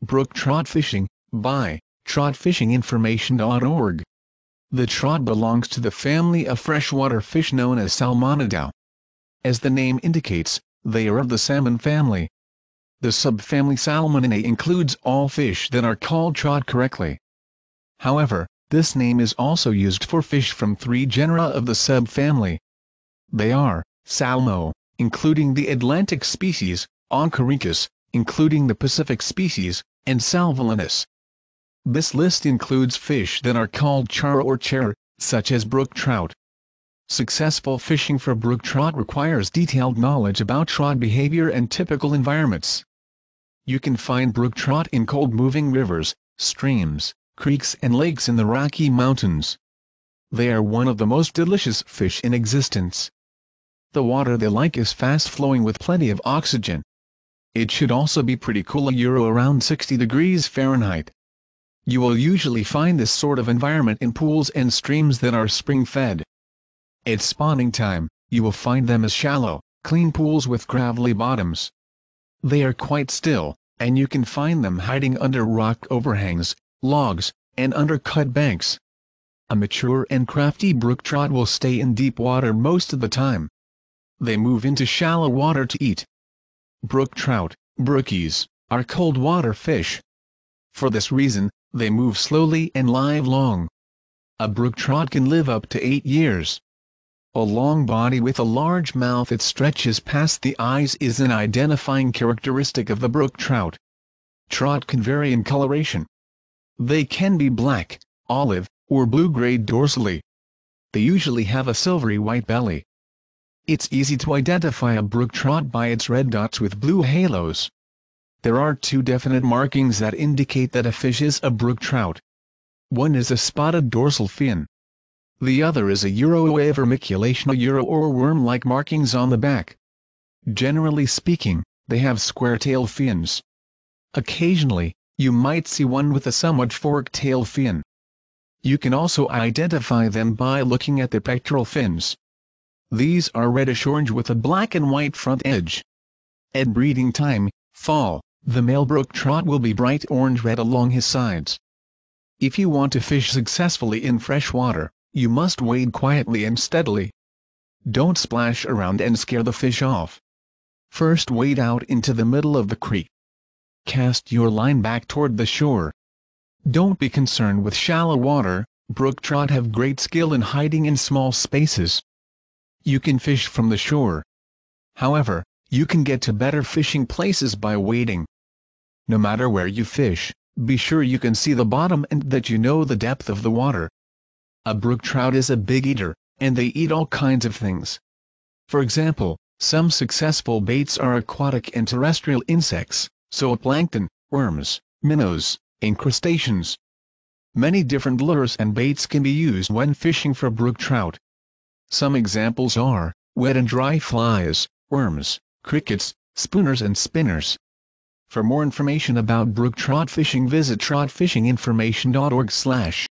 Brook trout fishing, by troutfishinginformation.org. The trout belongs to the family of freshwater fish known as Salmonidae. As the name indicates, they are of the salmon family. The subfamily Salmoninae includes all fish that are called trout correctly. However, this name is also used for fish from 3 genera of the subfamily. They are Salmo, including the Atlantic species, Oncorhynchus, including the Pacific species, and Salvelinus. This list includes fish that are called char or charr, such as brook trout. Successful fishing for brook trout requires detailed knowledge about trout behavior and typical environments. You can find brook trout in cold-moving rivers, streams, creeks and lakes in the Rocky Mountains. They are one of the most delicious fish in existence. The water they like is fast-flowing with plenty of oxygen. It should also be pretty cool around 60 degrees Fahrenheit. You will usually find this sort of environment in pools and streams that are spring-fed. At spawning time, you will find them as shallow, clean pools with gravelly bottoms. They are quite still, and you can find them hiding under rock overhangs, logs, and undercut banks. A mature and crafty brook trout will stay in deep water most of the time. They move into shallow water to eat. Brook trout, brookies, are cold water fish. For this reason, they move slowly and live long. A brook trout can live up to 8 years. A long body with a large mouth that stretches past the eyes is an identifying characteristic of the brook trout. Trout can vary in coloration. They can be black, olive, or blue-gray dorsally. They usually have a silvery white belly. It's easy to identify a brook trout by its red dots with blue halos. There are 2 definite markings that indicate that a fish is a brook trout. One is a spotted dorsal fin. The other is a vermiculation or worm-like markings on the back. Generally speaking, they have square-tail fins. Occasionally, you might see one with a somewhat forked tail fin. You can also identify them by looking at the pectoral fins. These are reddish-orange with a black and white front edge. At breeding time, fall, the male brook trout will be bright orange-red along his sides. If you want to fish successfully in fresh water, you must wade quietly and steadily. Don't splash around and scare the fish off. First wade out into the middle of the creek. Cast your line back toward the shore. Don't be concerned with shallow water, brook trout have great skill in hiding in small spaces. You can fish from the shore. However, you can get to better fishing places by wading. No matter where you fish, be sure you can see the bottom and that you know the depth of the water. A brook trout is a big eater, and they eat all kinds of things. For example, some successful baits are aquatic and terrestrial insects, zooplankton, worms, minnows, and crustaceans. Many different lures and baits can be used when fishing for brook trout. Some examples are wet and dry flies, worms, crickets, spooners and spinners. For more information about brook trout fishing, visit troutfishinginformation.org/.